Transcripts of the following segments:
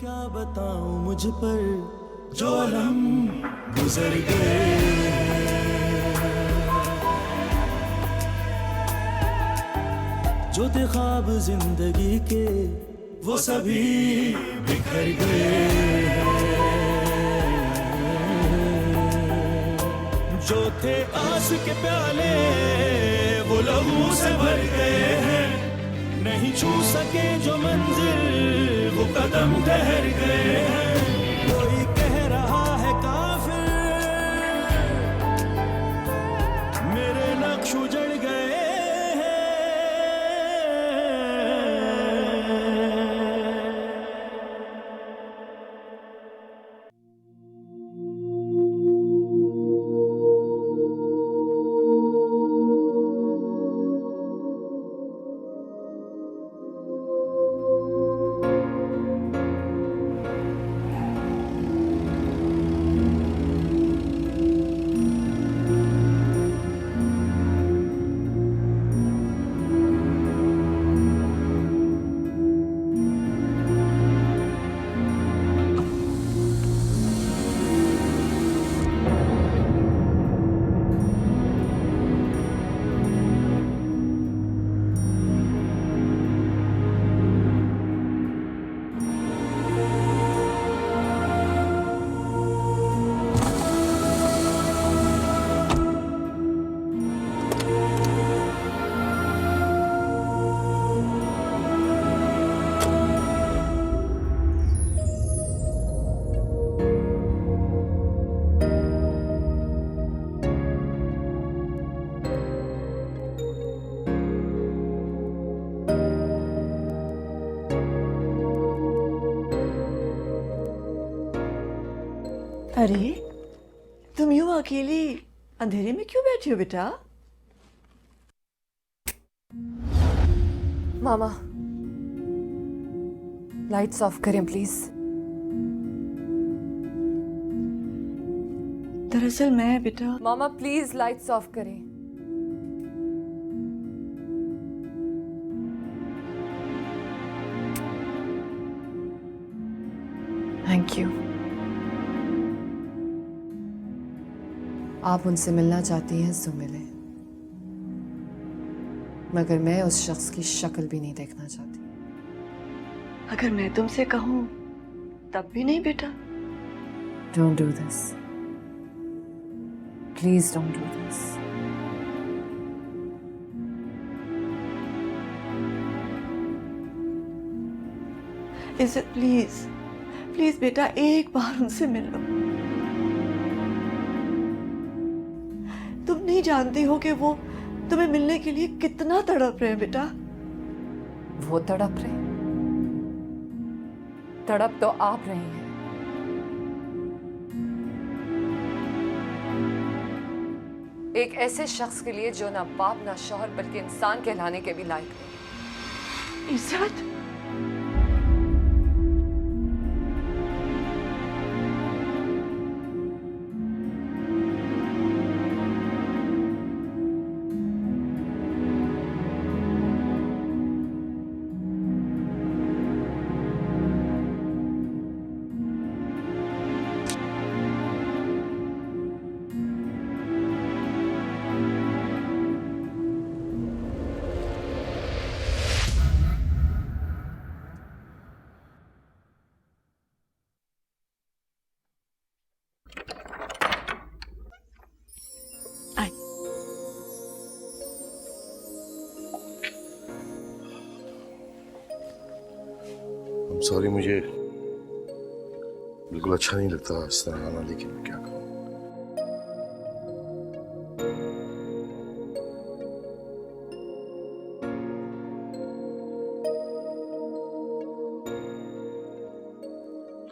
क्या बताऊं मुझ पर जो अलम गुजर गए, जो थे ख्वाब जिंदगी के वो सभी बिखर गए, जो थे आस के प्याले वो लहू से भर गए हैं, नहीं छू सके जो मंजिल वो कदम ठहर गए हैं। कोई कह रहा है काफिर मेरे नक्श उजड़ गए हैं। अरे तुम यूं अकेली अंधेरे में क्यों बैठी हो बेटा? मामा लाइट्स ऑफ करें प्लीज। दरअसल मैं बेटा मामा प्लीज लाइट्स ऑफ करें। Thank you. आप उनसे मिलना चाहती हैं तो मिलें, मगर मैं उस शख्स की शक्ल भी नहीं देखना चाहती। अगर मैं तुमसे कहूं तब भी नहीं बेटा? Don't do this please, don't do this. इज़्ज़त प्लीज प्लीज बेटा एक बार उनसे मिल लो। तुम नहीं जानती हो कि वो तुम्हें मिलने के लिए कितना तड़प रहे हैं बेटा। वो तड़प रहे, तड़प तो आप रही हैं। एक ऐसे शख्स के लिए जो ना बाप ना शौहर बल्कि इंसान कहलाने के भी लायक नहीं। इज़्ज़त सॉरी, मुझे बिल्कुल अच्छा नहीं लगता इस तरह आना, लेकिन मैं क्या करूं।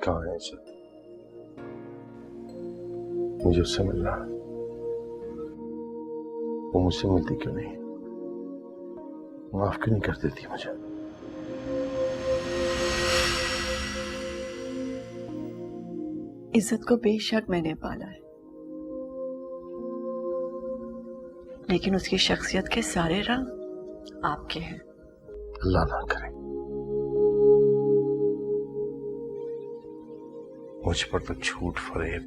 कहाँ है इज्जत? मुझे उससे मिलना है। वो मुझसे मिलती क्यों नहीं? माफ क्यों नहीं कर देती मुझे? इज़्ज़त को बेशक मैंने पाला है, लेकिन उसकी शख्सियत के सारे रंग आपके हैं। अल्लाह ना करे। मुझ पर तो झूठ, फरेब,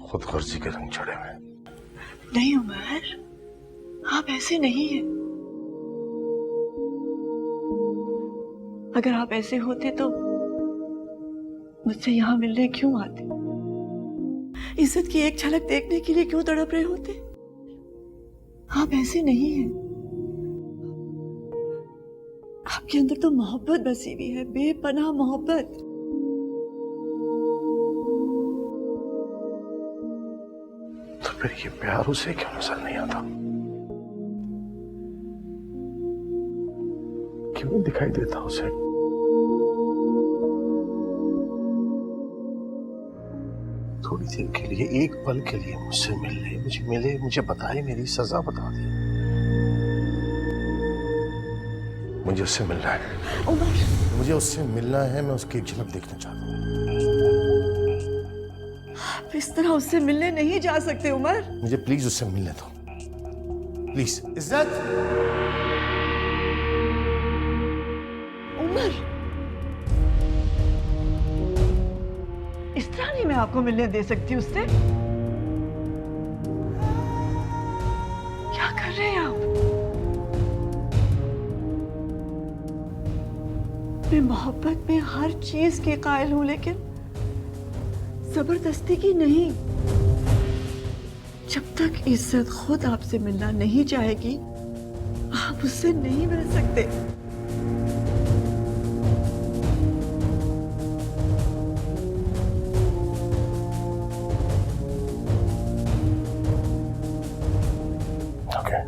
खुदगर्जी के रंग चढ़े हुए। नहीं उमर, आप ऐसे नहीं हैं। अगर आप ऐसे होते तो मुझसे यहाँ मिलने क्यों आते? इज्जत की एक झलक देखने के लिए क्यों तड़प रहे होते? आप ऐसे नहीं हैं। आपके अंदर तो मोहब्बत बसी हुई है, बेपनाह मोहब्बत। तो फिर ये प्यार उसे क्यों नजर नहीं आता? क्यों नहीं दिखाई देता उसे? थोड़ी देर के लिए, एक पल के लिए मुझसे मिले, मुझे बताए, मेरी सजा बता दे। मुझे उससे मिलना है। उमर, मुझे उससे मिलना है, मैं उसकी एक झलक देखना चाहता हूँ। आप इस तरह उससे मिलने नहीं जा सकते उमर। मुझे प्लीज उससे मिलने दो, प्लीज। इज्जत, उमर, इस तरह नहीं मैं आपको मिलने दे सकती उससे। क्या कर रहे हैं आप? मैं मोहब्बत में हर चीज के कायल हूं, लेकिन जबरदस्ती की नहीं। जब तक इज्जत खुद आपसे मिलना नहीं चाहेगी, आप उससे नहीं मिल सकते। Okay,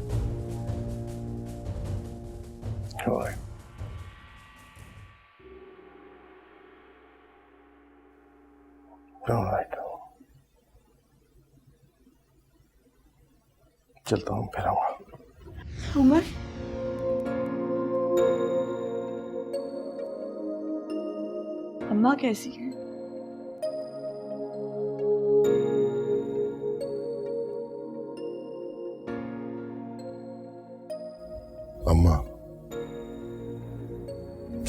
alright. ऑलराइट, चलता हूँ, फिर आऊंगा। उमर, अम्मा कैसी है? अम्मा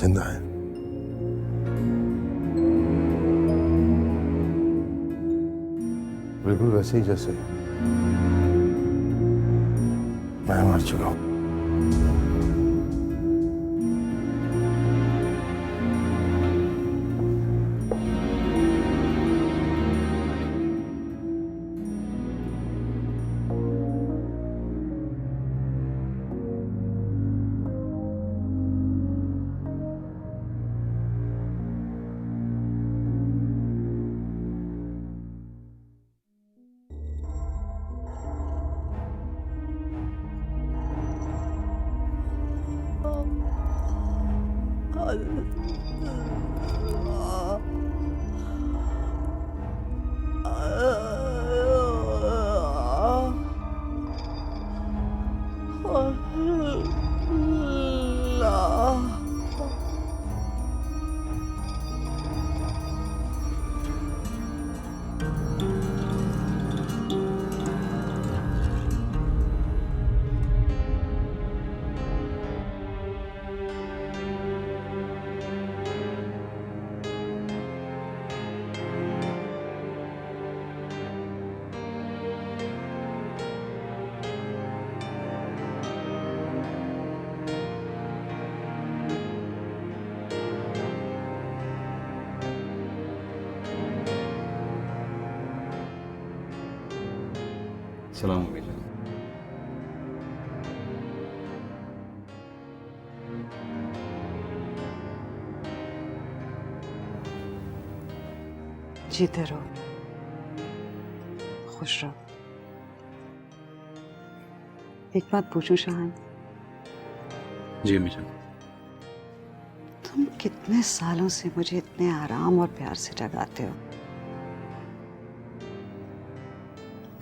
जिंदा है। बिल्कुल वैसे ही जैसे मैं मर चुका हूं। सलाम अलैकुम। जीते रहो, खुश रहो। एक बात पूछूं शाहान, जी अम्मी जान। तुम कितने सालों से मुझे इतने आराम और प्यार से जगाते हो?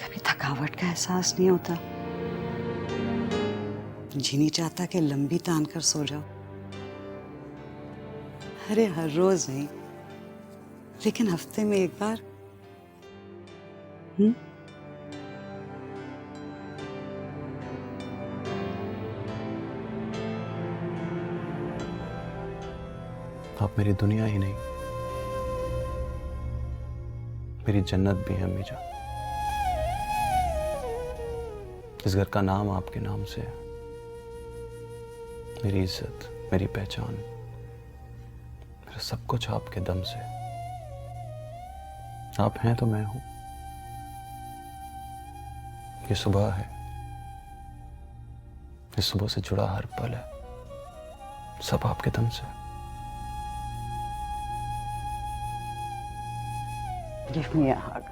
कभी थकावट का एहसास नहीं होता? जी नहीं चाहता कि लंबी तान कर सो जाओ? अरे हर रोज नहीं, लेकिन हफ्ते में एक बार। आप मेरी दुनिया ही नहीं, मेरी जन्नत भी है अम्मी जान। इस घर का नाम आपके नाम से है, मेरी इज्जत, मेरी पहचान, मेरा सब कुछ आपके दम से। आप हैं तो मैं हूं। ये सुबह है, इस सुबह से जुड़ा हर पल है, सब आपके दम से। Give me a hug.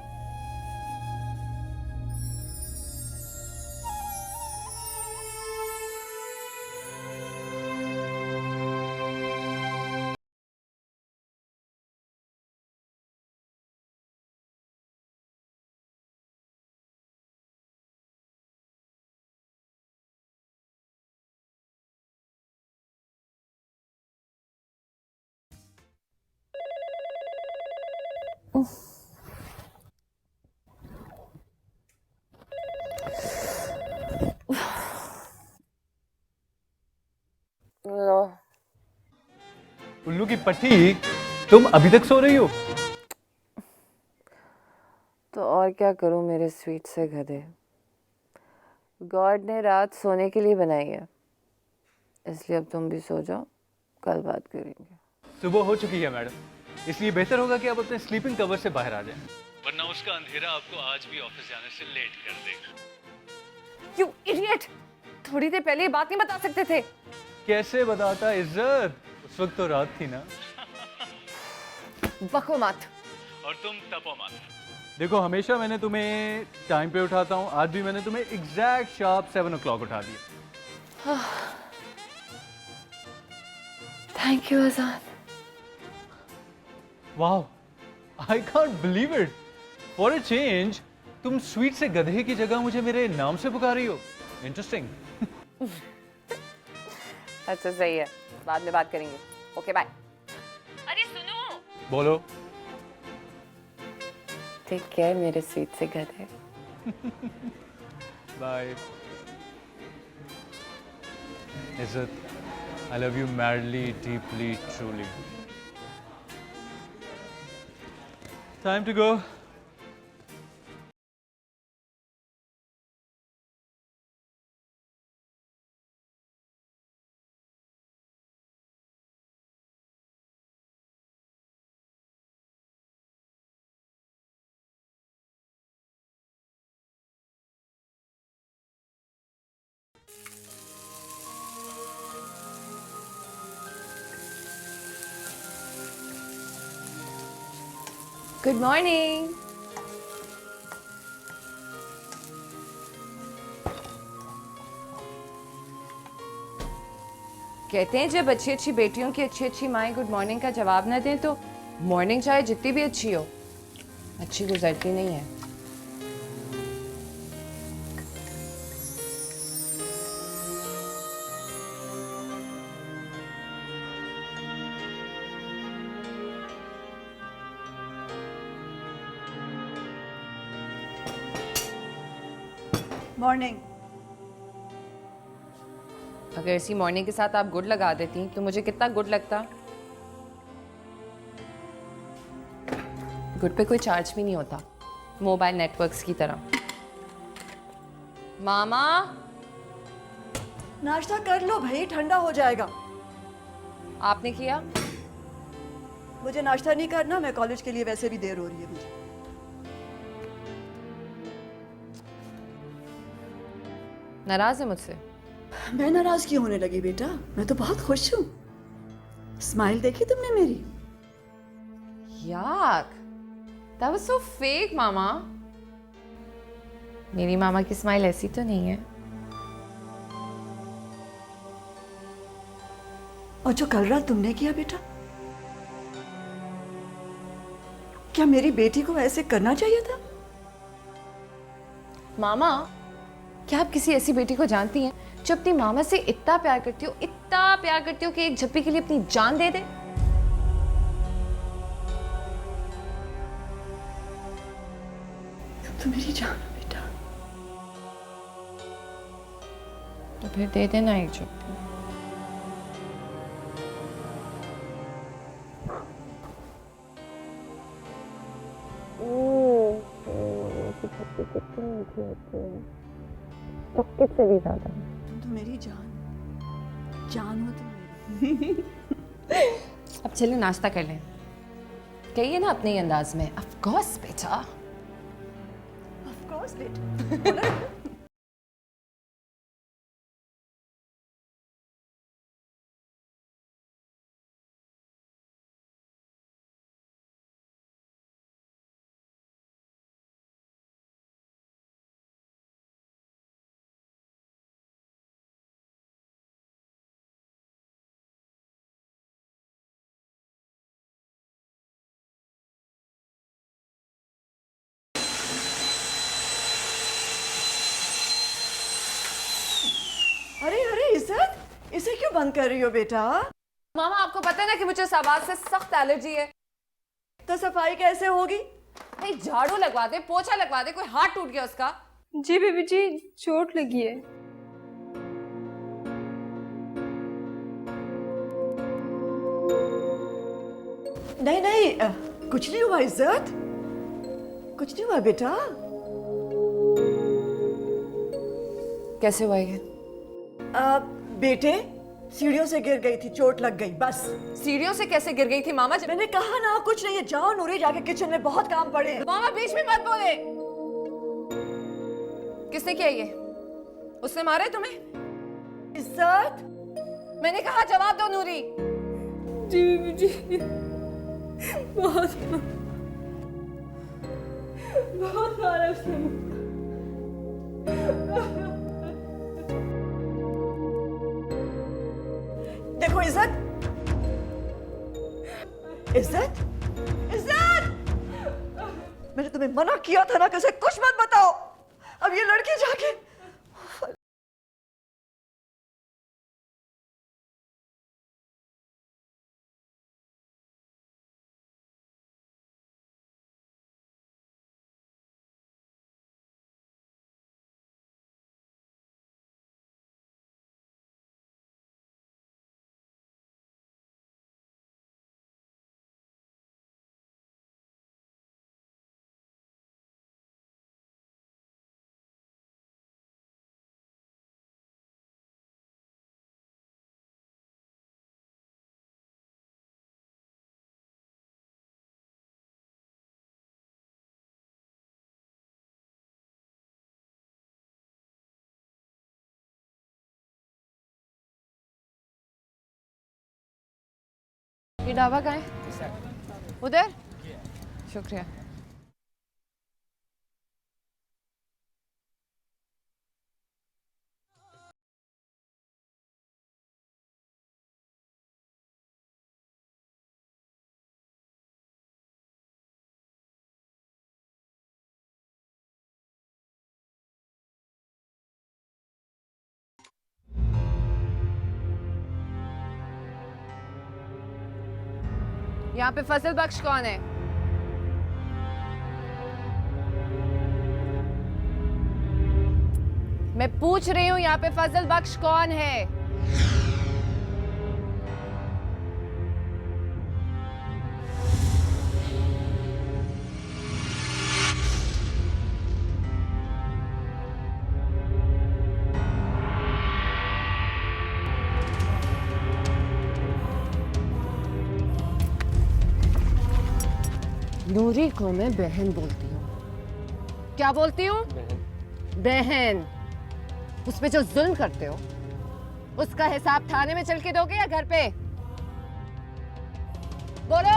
उल्लू की पट्टी, तुम अभी तक सो रही हो? तो और क्या करूं मेरे स्वीट से गधे। गॉड ने रात सोने के लिए बनाई है, इसलिए अब तुम भी सो जाओ, कल बात करेंगे। सुबह हो चुकी है मैडम, इसलिए बेहतर होगा कि आप अपने स्लीपिंग कवर से बाहर आ जाएं, वरना उसका अंधेरा आपको आज भी ऑफिस जाने से लेट कर देगा। You idiot! थोड़ी देर पहले ये बात नहीं बता सकते थे। कैसे बताता इज्जत, उस वक्त तो रात थी ना। बको मत। और तुम तपो मत। देखो, हमेशा मैंने तुम्हें टाइम पे उठाता हूँ, आज भी मैंने तुम्हें एग्जैक्ट शार्प 7 o'clock उठा दिया। थैंक यू अजान। वाह, I can't believe it. For a change तुम स्वीट से गधे की जगह मुझे मेरे नाम से पुकार रही हो। इंटरेस्टिंग। अच्छा सही है, बाद में बात करेंगे। Okay bye. अरे सुनो। बोलो। टेक केयर मेरे स्वीट से गधे। बाय। इज्जत, I love you madly, deeply, truly. Time to go. Good morning. कहते हैं जब अच्छी अच्छी बेटियों की अच्छी अच्छी माएँ गुड मॉर्निंग का जवाब न दें तो मॉर्निंग चाहे जितनी भी अच्छी हो, अच्छी गुजरती नहीं है। मॉर्निंग। अगर इसी मॉर्निंग के साथ आप गुड लगा देती तो मुझे कितना गुड लगता। गुड पे कोई चार्ज भी नहीं होता, मोबाइल नेटवर्क्स की तरह। मामा नाश्ता कर लो भाई, ठंडा हो जाएगा। आपने किया? मुझे नाश्ता नहीं करना, मैं कॉलेज के लिए वैसे भी देर हो रही है मुझे। नाराज है मुझसे? मैं नाराज क्यों होने लगी बेटा, मैं तो बहुत खुश हूँ। स्माइल देखी तुमने मेरी? याक, that was so fake, मामा। मेरी मामा की स्माइल ऐसी तो नहीं है। और जो कल रात तुमने किया बेटा, क्या मेरी बेटी को ऐसे करना चाहिए था? मामा, क्या आप किसी ऐसी बेटी को जानती हैं जो अपनी मामा से इतना प्यार करती हो, इतना प्यार करती हो कि एक झप्पी के लिए अपनी जान दे दे? तो मेरी जान है बेटा। तो फिर दे देना एक झप्पी। ओह तो कितनी मीठी होती है, चॉकलेट से भी ज्यादा। तुम तो मेरी जान हो तुम मेरी। अब चलो नाश्ता कर लें। कहिए ना अपने ही अंदाज में। ऑफ कोर्स बेटा। ऑफ कोर्स बेटा। अरे अरे इज्जत, इसे क्यों बंद कर रही हो बेटा? मामा आपको पता है ना कि मुझे इस आवाज से सख्त एलर्जी है। तो सफाई कैसे होगी? भाई झाड़ू लगवा दे, पोछा लगवा दे, कोई हाथ टूट गया उसका। जी बेबी जी, चोट लगी है। नहीं नहीं, कुछ नहीं हुआ इज्जत, कुछ नहीं हुआ बेटा। कैसे हुआ ये? बेटे सीढ़ियों से गिर गई थी, चोट लग गई बस। सीढ़ियों से कैसे गिर गई थी मामा? मैंने कहा ना कुछ नहीं है, जाओ नूरी जाके किचन में बहुत काम पड़े हैं। मामा बीच में मत बोले। किसने किया ये? उसने मारा है तुम्हें? इज्जत, मैंने कहा जवाब दो नूरी। जी बेबी जी, बहुत मारा उसने। देखो इज्जत, इज्जत, इज्जत, मैंने तुम्हें मना किया था ना कि उसे कुछ मत बताओ। अब ये लड़की जाके ये ढाबा कहाँ है? उधर? शुक्रिया। यहाँ पे फजल बख्श कौन है? मैं पूछ रही हूँ यहाँ पे फजल बख्श कौन है? नूरी को मैं बहन बोलती हूँ। क्या बोलती हूँ? बहन। उस पे जो जुल्म करते हो उसका हिसाब थाने में चल के दोगे या घर पे? बोलो।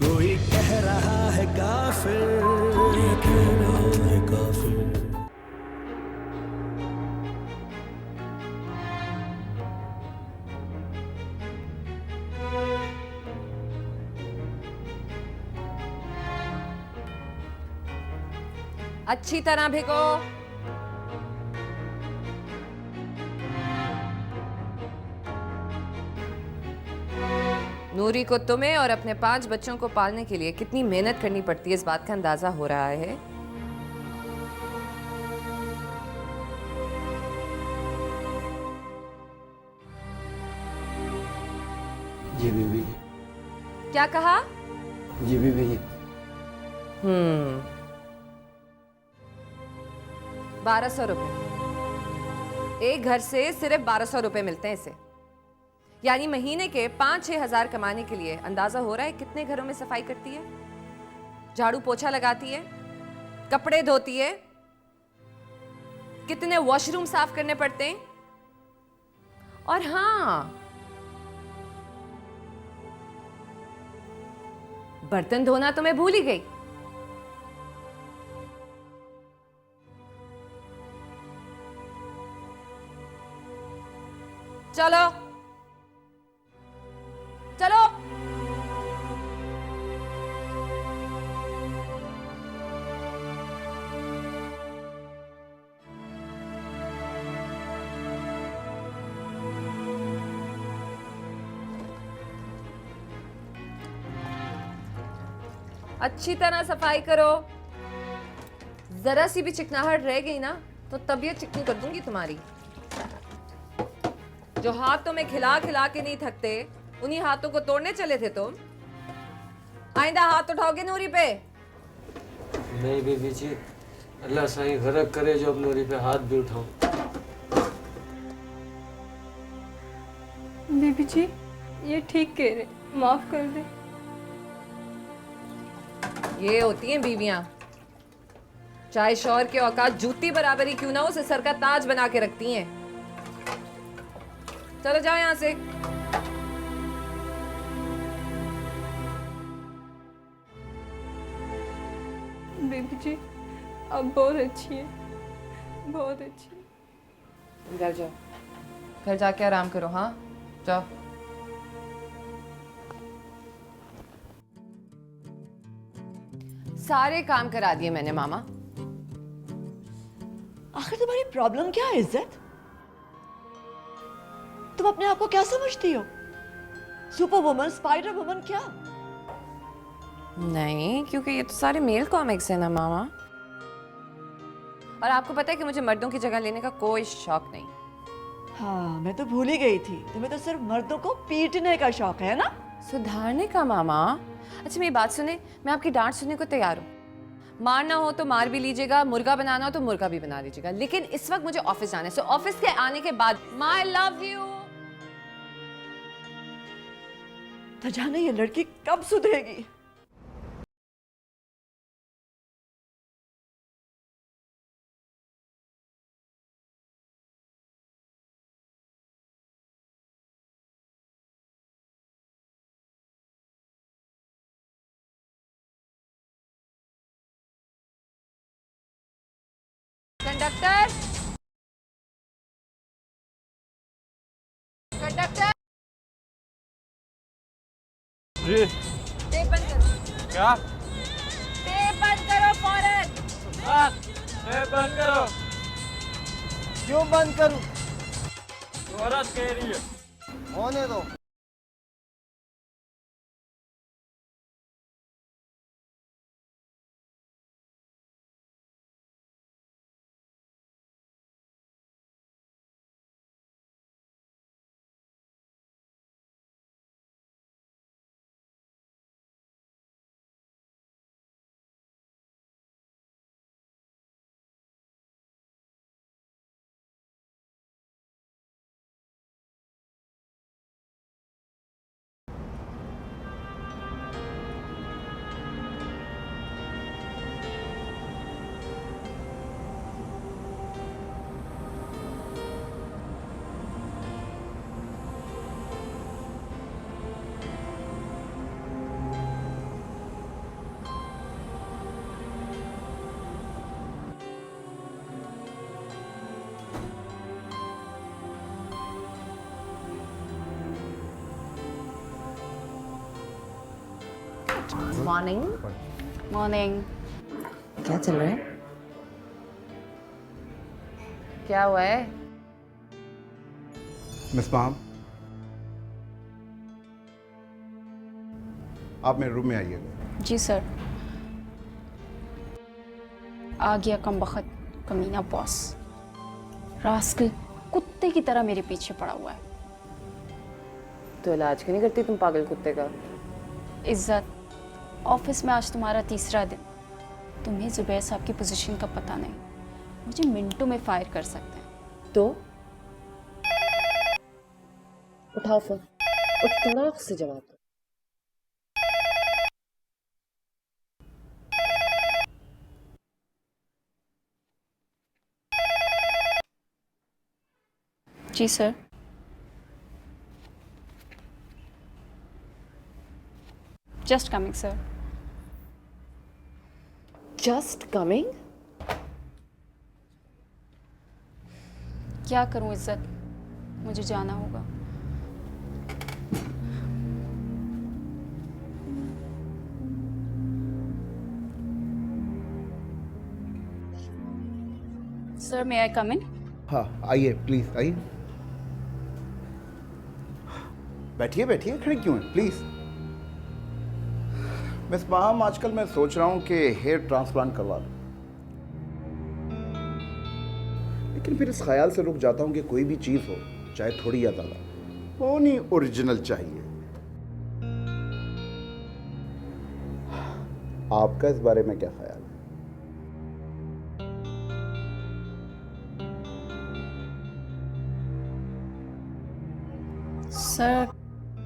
कोई कह रहा है काफिर, ये कहना है काफिर। अच्छी तरह भिगो। नूरी को तुम्हें और अपने 5 बच्चों को पालने के लिए कितनी मेहनत करनी पड़ती है, इस बात का अंदाजा हो रहा है। जी बीबी। क्या कहा? जी बीबी। 1200 रुपए। एक घर से सिर्फ 1200 रुपए मिलते हैं इसे। यानी महीने के 5-6 हजार कमाने के लिए अंदाजा हो रहा है कितने घरों में सफाई करती है, झाड़ू पोछा लगाती है, कपड़े धोती है, कितने वॉशरूम साफ करने पड़ते हैं। और हाँ, बर्तन धोना तो मैं भूल ही गई। चलो चलो। अच्छी तरह सफाई करो। जरा सी भी चिकनाहट रह गई ना तो तबीयत चिकनी कर दूंगी तुम्हारी। जो हाथ तुम्हें खिला खिला के नहीं थकते, उन्हीं हाथों को तोड़ने चले थे तुम। आइंदा हाथ उठाओगे नूरी पे? नहीं बीबी जी, अल्लाह साईं गरक करे जो अब नूरी पे हाथ भी उठाऊं। बीबी जी ये ठीक कह रहे, माफ कर दे। ये होती हैं बीवियां, चाहे शौहर के औकात जूती बराबर ही क्यों ना हो, उसे सर का ताज बना के रखती हैं। चलो जाओ यहां से। बेबी जी अब बहुत अच्छी है, बहुत अच्छी। घर जाओ, घर जाके आराम करो। हाँ जाओ। सारे काम करा दिए मैंने मामा। आखिर तुम्हारी प्रॉब्लम क्या है इज्जत? तुम अपने आप को क्या समझती हो? सुपर वुमन, स्पाइडर वुमन क्या? नहीं, क्योंकि ये तो सारे मेल कॉमिक्स हैं ना मामा। और आपको पता है कि मुझे मर्दों की जगह लेने का कोई शौक नहीं। हाँ, मैं तो भूल ही गई थी, तुम्हें तो सिर्फ मर्दों को पीटने का शौक है ना? सुधारने का मामा? अच्छा मेरी बात सुने, मैं आपकी डांट सुनने को तैयार हूँ। मारना हो तो मार भी लीजिएगा, मुर्गा बनाना हो तो मुर्गा भी बना लीजिएगा, लेकिन इस वक्त मुझे ऑफिस जाना है। सो ऑफिस के आने के बाद माय लव यू। तो जाने ये लड़की कब सुधरेगी? कंडक्टर, कंडक्टर, जी टेप बंद करो। क्या? टेप बंद करो फौरन। टेप बंद करो। क्यों बंद करूं? औरत कह रही है। होने दो। मॉर्निंग। मॉर्निंग। क्या चल रहा है? क्या हुआ है? मिस माम, आप मेरे रूम में आइएगा। जी सर। आ गया कमबख्त कमीना बॉस। रास्कल कुत्ते की तरह मेरे पीछे पड़ा हुआ है। तो इलाज क्यों नहीं करती तुम पागल कुत्ते का? इज्जत, ऑफिस में आज तुम्हारा तीसरा दिन। तुम्हें जुबैर साहब की पोजीशन का पता नहीं, मुझे मिनटों में फायर कर सकते हैं। तो उठाओ फोन और तड़ाक से जवाब दो। जी sir. Just coming sir. Just coming? क्या करूं इज्जत, मुझे जाना होगा। Sir may I come in? हाँ आइए, प्लीज आइए। बैठिए बैठिए, खड़े क्यों हैं, प्लीज। मिस पाम, आजकल मैं सोच रहा हूं कि हेयर ट्रांसप्लांट करवा लूं, लेकिन फिर इस ख्याल से रुक जाता हूं कि कोई भी चीज हो, चाहे थोड़ी या ज्यादा, वो नहीं ओरिजिनल चाहिए। आपका इस बारे में क्या ख्याल है? सर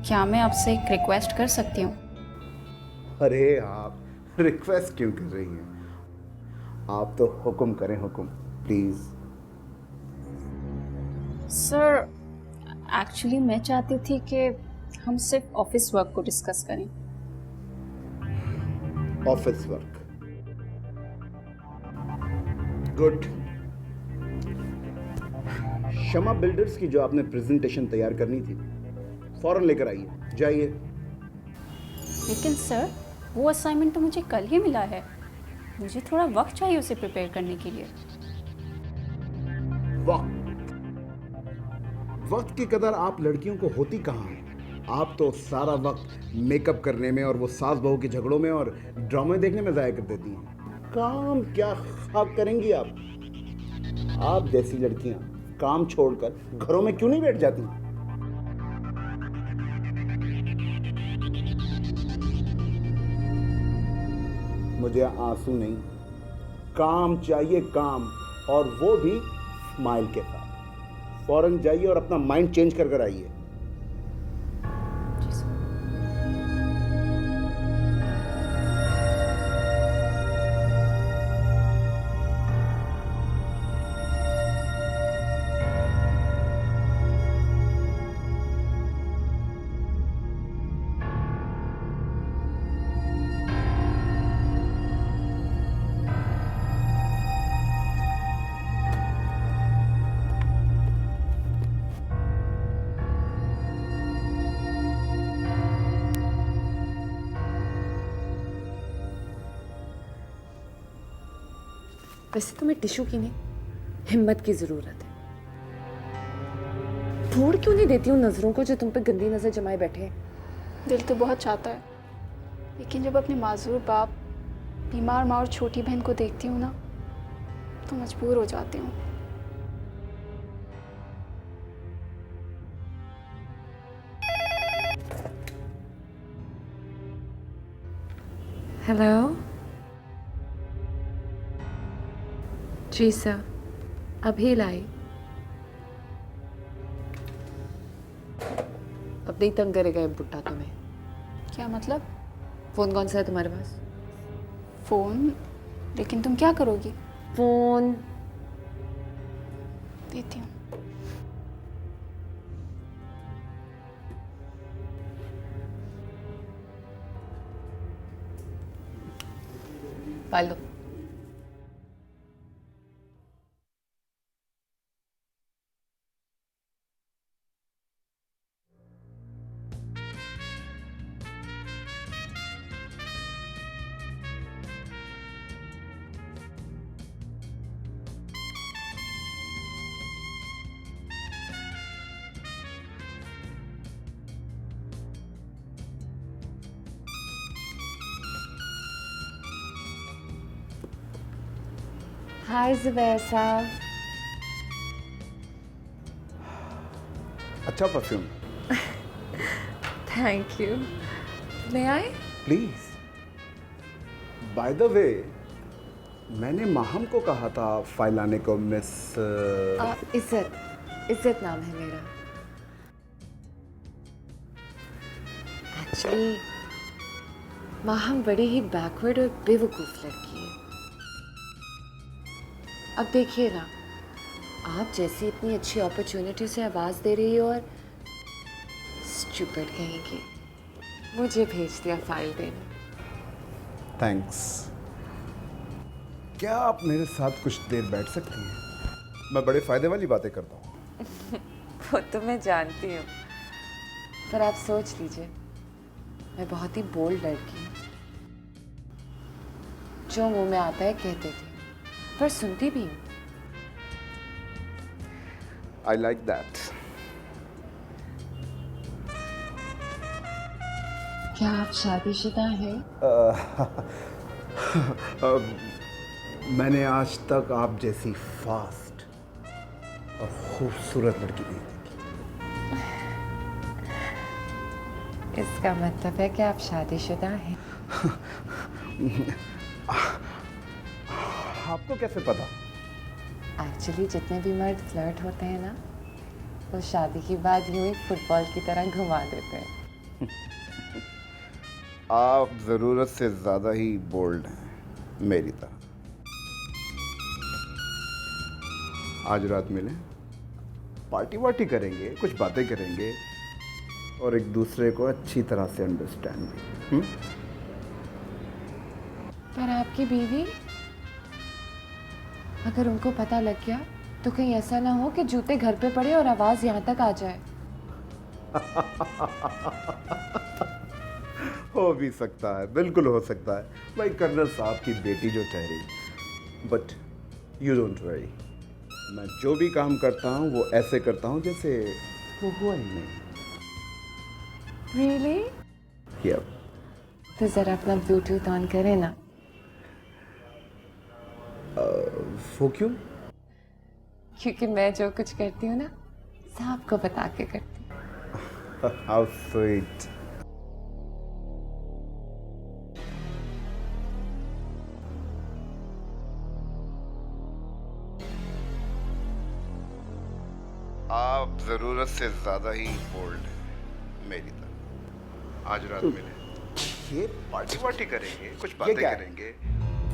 क्या मैं आपसे एक रिक्वेस्ट कर सकती हूँ? अरे आप रिक्वेस्ट क्यों कर रही हैं? आप तो हुक्म करें, हुक्म प्लीज। सर एक्चुअली मैं चाहती थी कि हम सिर्फ ऑफिस वर्क को डिस्कस करें। Office work, good. Shama builders की जो आपने प्रेजेंटेशन तैयार करनी थी, फौरन लेकर आइए, जाइए। लेकिन सर वो असाइनमेंट तो मुझे कल ही मिला है, मुझे थोड़ा वक्त चाहिए उसे प्रिपेयर करने के लिए। वक्त की कदर आप लड़कियों को होती कहाँ है? आप तो सारा वक्त मेकअप करने में और वो सास बहू के झगड़ों में और ड्रामे देखने में जाया कर देती हैं। काम क्या खाक करेंगी आप? आप जैसी लड़कियां काम छोड़कर घरों में क्यों नहीं बैठ जाती? मुझे आंसू नहीं, काम चाहिए, काम, और वो भी स्माइल के साथ। फौरन जाइए और अपना माइंड चेंज कर कर आइए। वैसे तुम्हें टिश्यू की नहीं, हिम्मत की जरूरत है। छोड़ क्यों नहीं देती उन नजरों को जो तुम पे गंदी नजर जमाए बैठे हैं? दिल तो बहुत चाहता है, लेकिन जब अपने माजूर बाप, बीमार माँ और छोटी बहन को देखती हूँ ना, तो मजबूर हो जाती हूँ। हेलो जी सर, अभी लाई। अब नहीं तंग करेगा ये बुट्टा तुम्हें। क्या मतलब? फोन कौन सा है तुम्हारे पास? फोन? लेकिन तुम क्या करोगी? फोन देती हूँ। पाल दो। हाय जुबैर साहब। अच्छा परफ्यूम। Thank you. ले आए? प्लीज। बाय द वे, मैंने माहम को कहा था फाइल आने को। मिस इज्जत नाम है मेरा। एक्चुअली माहम बड़ी ही बैकवर्ड और बेवकूफ़ लड़की है। अब देखिए ना, आप जैसी इतनी अच्छी अपॉर्चुनिटी से आवाज़ दे रही हो और स्टूपिड कहेंगी मुझे भेज दिया फाइल देने। थैंक्स। क्या आप मेरे साथ कुछ देर बैठ सकती हैं? मैं बड़े फायदे वाली बातें करता हूँ। वो तो मैं जानती हूँ, पर आप सोच लीजिए, मैं बहुत ही बोल्ड लड़की हूँ। जो मुंह में आता है कहते थे, पर सुनती भी हूँ। I like that. क्या आप शादीशुदा हैं? मैंने आज तक आप जैसी फास्ट और खूबसूरत लड़की नहीं देखी। इसका मतलब है कि आप शादीशुदा हैं। आपको कैसे पता? एक्चुअली जितने भी मर्द फ्लर्ट होते हैं ना, वो शादी के बाद यूं ही फुटबॉल की तरह घुमा देते हैं। आप ज़रूरत से ज़्यादा ही बोल्ड हैं, मेरी तरह। आज रात मिलें, पार्टी वार्टी करेंगे, कुछ बातें करेंगे और एक दूसरे को अच्छी तरह से अंडरस्टैंड भी। पर आपकी बीवी, अगर उनको पता लग गया तो कहीं ऐसा ना हो कि जूते घर पे पड़े और आवाज यहाँ तक आ जाए। हो भी सकता है, बिल्कुल हो सकता है। भाई कर्नल साहब की बेटी जो ठहरी। बट यू डोंट वरी, मैं जो भी काम करता हूँ वो ऐसे करता हूँ जैसे वो हुआ ही नहीं। Really? Yep. तो जरा अपना ब्लूटूथ ऑन करें ना। वो क्यों? क्योंकि मैं जो कुछ करती हूँ ना, सबको बता के करती हूँ। How sweet. आप जरूरत से ज्यादा ही बोल्ड हैं, मेरी तरह। आज रात मिले, ये पार्टी वार्टी करेंगे, कुछ बातें करेंगे।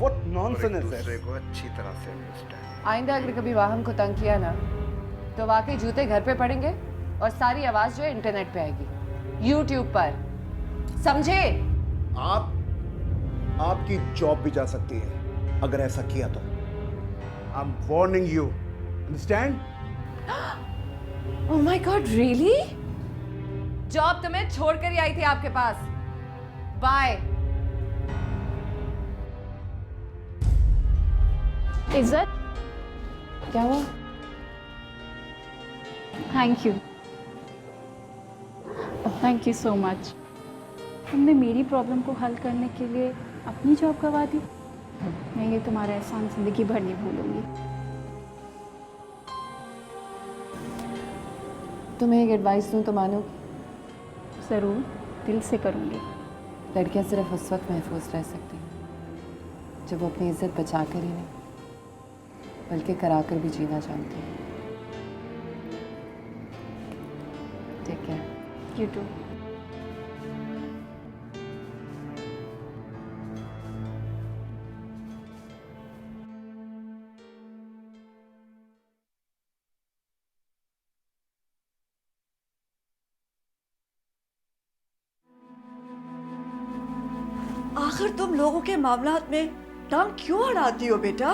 What nonsense is this? दूसरे को अच्छी तरह से अंडरस्टैंड। आइंदा अगर कभी वाहम को तंग किया ना, तो वाकई जूते घर पे पड़ेंगे और सारी आवाज जो है इंटरनेट पे आएगी, YouTube पर। समझे? आपकी जॉब भी जा सकती है अगर ऐसा किया तो। I'm warning you. Understand? Oh my God, really? Job तो मैं छोड़कर ही आई थी आपके पास। बाय। इज्जत, क्या हुआ? Thank you so much. तुमने मेरी प्रॉब्लम को हल करने के लिए अपनी जॉब गंवा दी। मैं ये तुम्हारा एहसान जिंदगी भर नहीं भूलूंगी। तुम्हें एक एडवाइस दूं तो मानोगी? ज़रूर, दिल से करूँगी। लड़कियां सिर्फ उस वक्त महफूज रह सकती हैं जब वो अपनी इज्जत बचा कर ही नहीं, बल्कि करा कर भी जीना जानती हैं। ठीक है? You too. आखिर तुम लोगों के मामलात में टांग क्यों अड़ाती हो बेटा?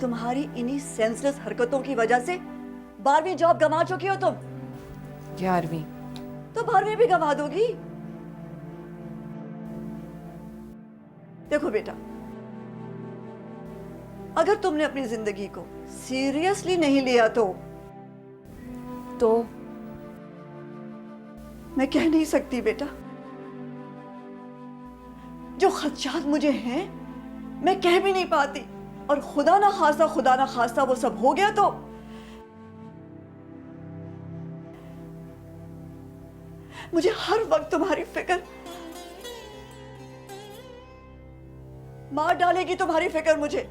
तुम्हारी इन्हीं सेंसलेस हरकतों की वजह से 12वीं जॉब गंवा चुकी हो तुम। 11वीं तो 12वीं भी गंवा दोगी। देखो बेटा, अगर तुमने अपनी जिंदगी को सीरियसली नहीं लिया तो मैं कह नहीं सकती बेटा। जो खदशात मुझे हैं मैं कह भी नहीं पाती, और खुदा ना खास्ता वो सब हो गया तो मुझे हर वक्त तुम्हारी फिक्र, मार डालेगी तुम्हारी फिक्र मुझे।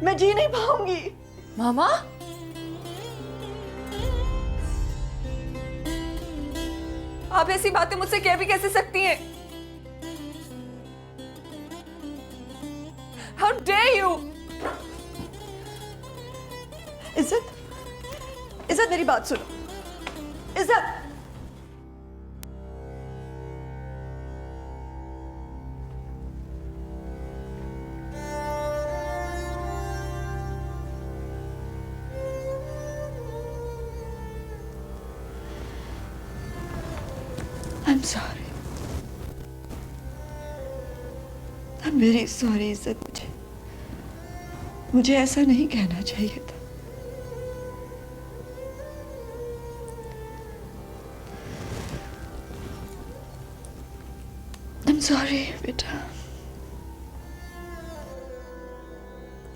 मैं जी नहीं पाऊंगी। मामा, आप ऐसी बातें मुझसे कह भी कैसे सकती हैं? How dare you? इज्जत, इज्जत मेरी बात सुनो। इज्जत, I'm sorry. I'm very sorry इज्जत। मुझे ऐसा नहीं कहना चाहिए था। I'm sorry बेटा।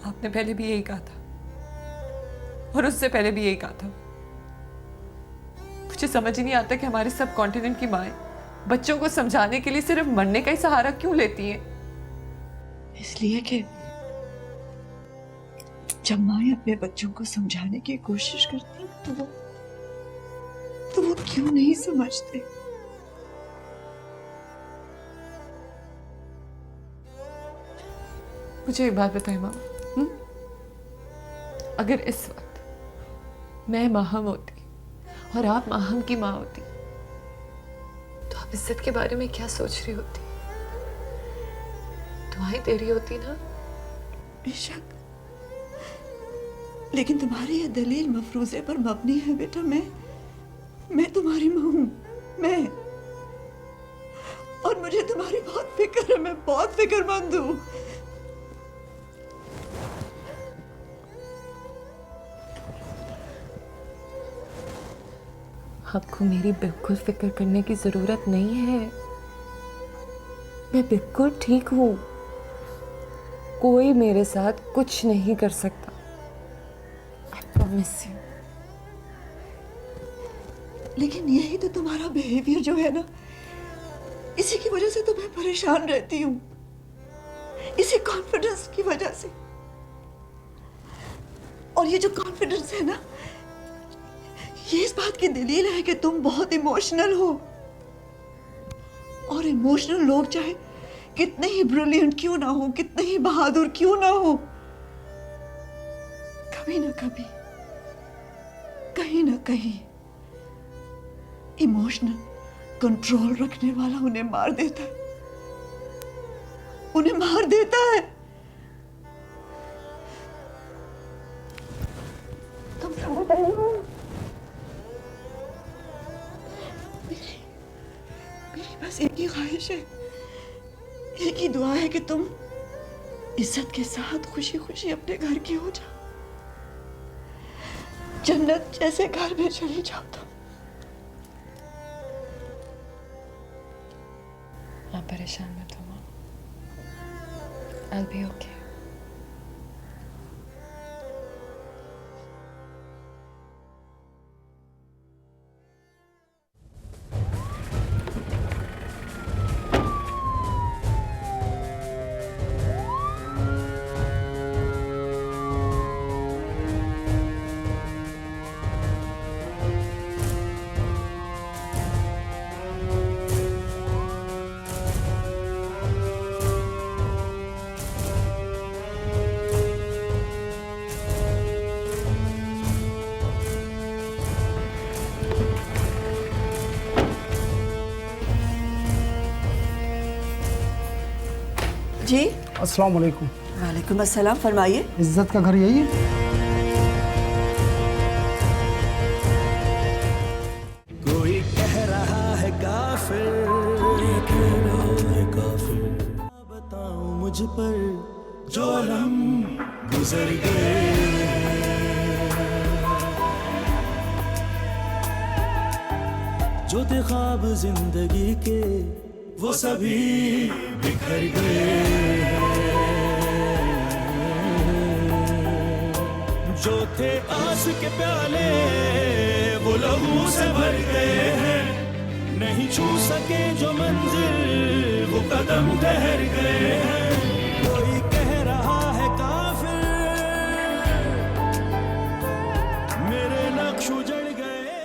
आपने पहले भी यही कहा था और उससे पहले भी यही कहा था। मुझे समझ ही नहीं आता कि हमारे सब कॉन्टिनेंट की माएं बच्चों को समझाने के लिए सिर्फ मरने का ही सहारा क्यों लेती हैं? इसलिए कि जब माएं अपने बच्चों को समझाने की कोशिश करती हैं तो वो क्यों नहीं समझते? मुझे एक बात बताएं मामा, अगर इस वक्त मैं माहम होती और आप माहम की माँ होती तो आप इज्जत के बारे में क्या सोच रही होती? दुआएं दे रही होती ना? बेशक, लेकिन तुम्हारी ये दलील मफरूजे पर मबनी है बेटा। मैं तुम्हारी माँ हूं, मैं, और मुझे तुम्हारी बहुत फिक्र है। मैं बहुत फिक्रमंद हूं। आपको मेरी बिल्कुल फिक्र करने की जरूरत नहीं है। मैं बिल्कुल ठीक हूं। कोई मेरे साथ कुछ नहीं कर सकता। I promise you। लेकिन यही तो तुम्हारा बिहेवियर जो है ना, इसी की वजह से तो मैं परेशान रहती हूँ। इसी कॉन्फिडेंस की वजह से। और ये जो कॉन्फिडेंस है ना, ये इस बात की दलील है कि तुम बहुत इमोशनल हो। और इमोशनल लोग चाहे कितने ही ब्रिलियंट क्यों ना हो, कितने ही बहादुर क्यों ना हो, कभी ना कभी, कहीं ना कहीं इमोशनल कंट्रोल रखने वाला उन्हें मार देता है। उन्हें मार देता है। तुम समझ रहे हो? मेरी बस एक ही ख्वाहिश है, एक ही दुआ है कि तुम इज्जत के साथ खुशी खुशी अपने घर की हो जाओ। जन्नत जैसे घर में चली जाओ तुम। आप परेशान मत हो माँ। I'll be okay। जी, अस्सलाम वालेकुम। वालेकुम अस्सलाम, फरमाइए। इज्जत का घर यही है? कोई कह रहा है काफिर, कह रहा है काफिर। बताऊं मुझ पर जो लम गुजर गए, जो थे ख्वाब जिंदगी के वो सभी बिखर गए। जो थे आस के प्याले वो लहू से भर गए हैं, नहीं छू सके जो मंजिल वो कदम ठहर गए हैं।